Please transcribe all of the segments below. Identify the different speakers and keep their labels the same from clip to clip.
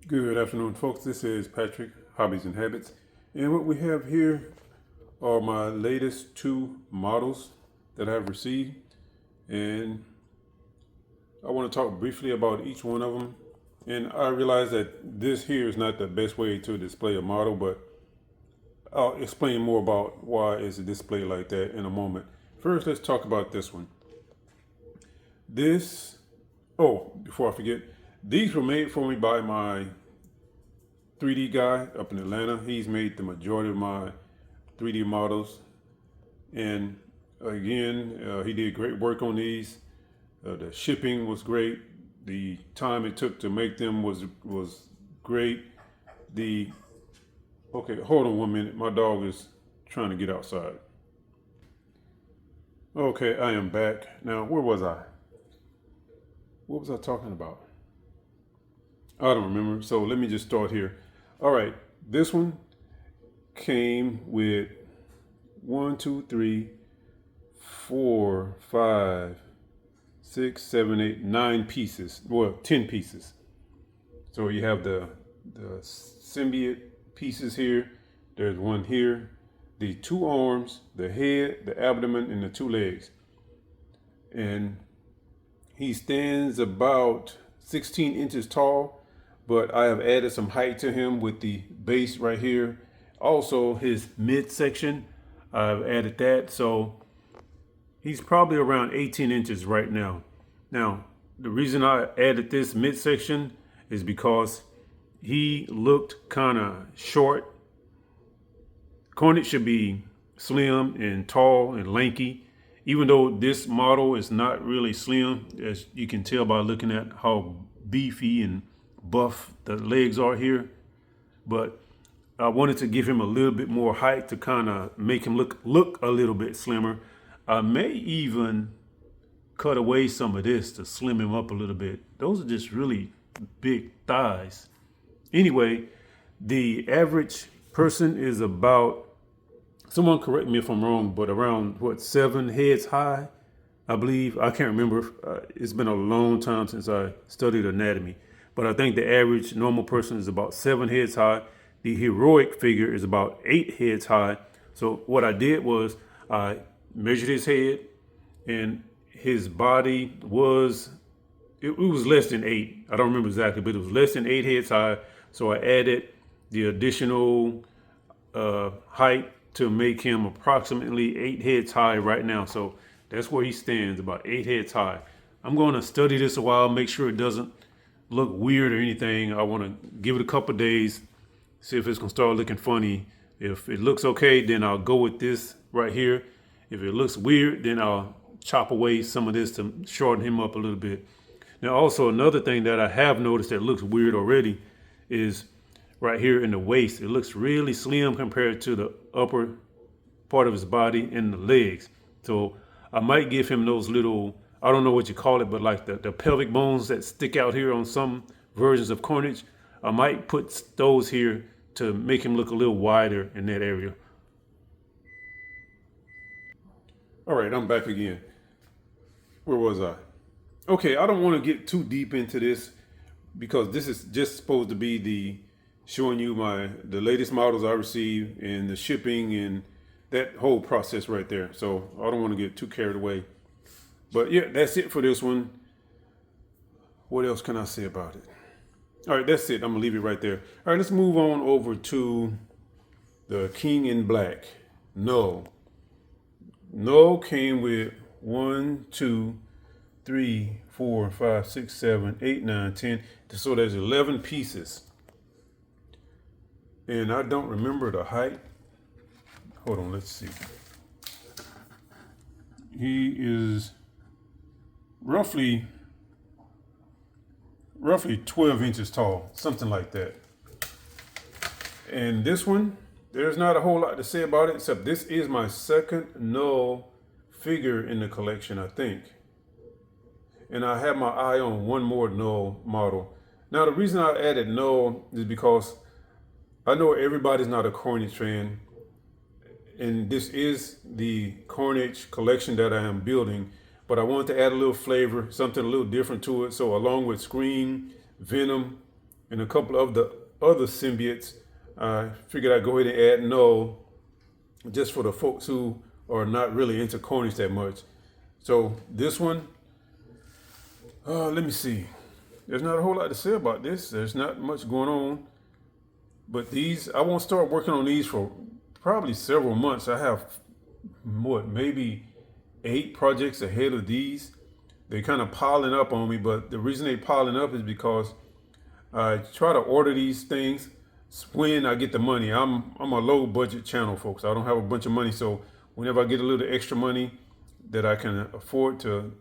Speaker 1: Good afternoon, folks. This is Patrick, Hobbies and Habits. And what we have here are my latest two models that I've received. And I want to talk briefly about each one of them. And I realize that this here is not the best way to display a model, but I'll explain more about why it's displayed like that in a moment. First, let's talk about this one. Before I forget, these were made for me by my 3D guy up in Atlanta. He's made the majority of my 3D models. And again, he did great work on these. The shipping was great. The time it took to make them was great. Okay, hold on 1 minute. My dog is trying to get outside. Okay, I am back. Now, where was I? What was I talking about? I don't remember. So let me just start here. All right, this one came with 1, 2, 3, 4, 5, 6, 7, 8, 9 pieces. Well, 10 pieces. So you have the symbiote pieces here. There's one here. The 2 arms, the head, the abdomen, and the 2 legs. And he stands about 16 inches tall, but I have added some height to him with the base right here. Also, his midsection, I've added that. So he's probably around 18 inches right now. Now, the reason I added this midsection is because he looked kind of short. Carnage should be slim and tall and lanky. Even though this model is not really slim, as you can tell by looking at how beefy and buff the legs are here. But I wanted to give him a little bit more height to kind of make him look a little bit slimmer. I may even cut away some of this to slim him up a little bit. Those are just really big thighs. Anyway, the average person is about, someone correct me if I'm wrong, but around 7 heads high, I believe. I can't remember. It's been a long time since I studied anatomy, but I think the average normal person is about 7 heads high. The heroic figure is about 8 heads high. So what I did was I measured his head, and his body was, it was less than 8. I don't remember exactly, but it was less than 8 heads high. So I added the additional height to make him approximately 8 heads high right now. So that's where he stands, about 8 heads high. I'm going to study this a while, make sure it doesn't look weird or anything. I want to give it a couple days, see if it's going to start looking funny. If it looks okay, then I'll go with this right here. If it looks weird, then I'll chop away some of this to shorten him up a little bit. Now, also another thing that I have noticed that looks weird already is right here in the waist. It looks really slim compared to the upper part of his body and the legs. So I might give him those little, I don't know what you call it, but like the pelvic bones that stick out here on some versions of Carnage. I might put those here to make him look a little wider in that area. All right, I'm back again. Where was I? Okay, I don't want to get too deep into this because this is just supposed to be the showing you the latest models I received and the shipping and that whole process right there. So I don't want to get too carried away. But yeah, that's it for this one. What else can I say about it? All right, that's it. I'm gonna leave it right there. All right, let's move on over to the King in Black, Knull. Knull came with 1, 2, 3, 4, 5, 6, 7, 8, 9, 10. So there's 11 pieces. And I don't remember the height. Hold on, let's see. He is roughly 12 inches tall, something like that. And this one, there's not a whole lot to say about it, except this is my second Knull figure in the collection, I think. And I have my eye on one more Knull model. Now, the reason I added Knull is because I know everybody's not a Carnage fan, and this is the Carnage collection that I am building, but I wanted to add a little flavor, something a little different to it. So along with Scream, Venom, and a couple of the other symbiotes, I figured I'd go ahead and add Knull just for the folks who are not really into Carnage that much. So this one, let me see. There's not a whole lot to say about this. There's not much going on. But these, I won't start working on these for probably several months. I have, maybe 8 projects ahead of these. They're kind of piling up on me, but the reason they're piling up is because I try to order these things when I get the money. I'm a low budget channel, folks. I don't have a bunch of money, so whenever I get a little extra money that I can afford to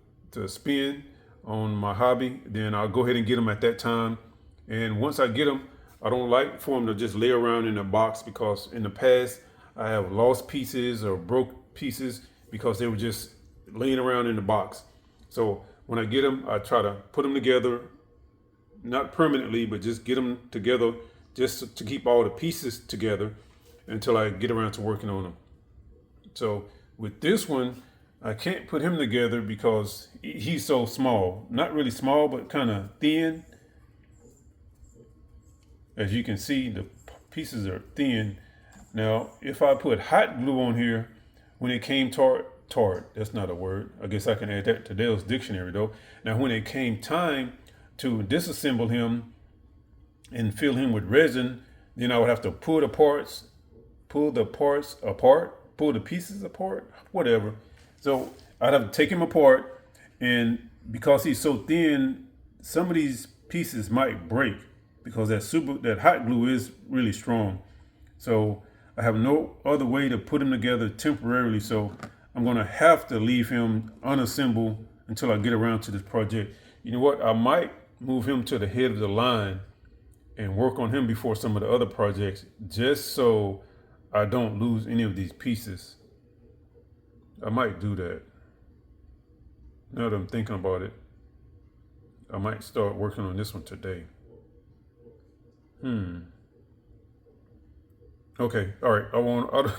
Speaker 1: spend on my hobby, then I'll go ahead and get them at that time. And once I get them, I don't like for them to just lay around in a box, because in the past I have lost pieces or broke pieces because they were just laying around in the box. So when I get them, I try to put them together, not permanently, but just get them together just to keep all the pieces together until I get around to working on them. So with this one, I can't put him together because he's so small. Not really small, but kind of thin. As you can see, the pieces are thin. Now, if I put hot glue on here, when it came tart, that's not a word. I guess I can add that to Dale's dictionary though. Now, when it came time to disassemble him and fill him with resin, then I would have to pull the parts apart, pull the pieces apart, whatever. So I'd have to take him apart, and because he's so thin, some of these pieces might break because that hot glue is really strong. So I have no other way to put him together temporarily. So I'm gonna have to leave him unassembled until I get around to this project. You know what? I might move him to the head of the line and work on him before some of the other projects, just so I don't lose any of these pieces. I might do that. Now that I'm thinking about it, I might start working on this one today. Okay, all right.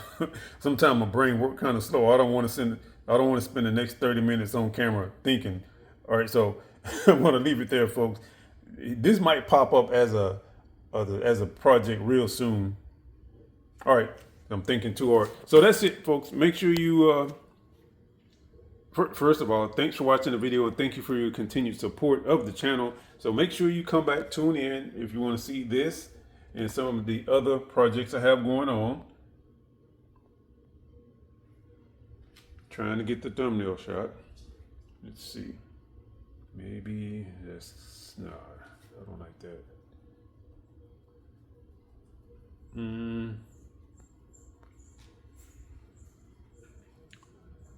Speaker 1: Sometimes my brain works kind of slow. I don't want to spend the next 30 minutes on camera thinking. All right, so I'm gonna leave it there, folks. This might pop up as a project real soon. All right, I'm thinking too hard. So that's it, folks. Make sure you, first of all, thanks for watching the video, and thank you for your continued support of the channel. So make sure you come back, tune in if you want to see this and some of the other projects I have going on. Trying to get the thumbnail shot. Let's see. Maybe that's, no, I don't like that.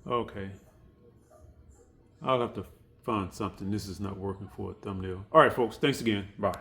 Speaker 1: Okay. I'll have to find something. This is not working for a thumbnail. All right, folks. Thanks again. Bye.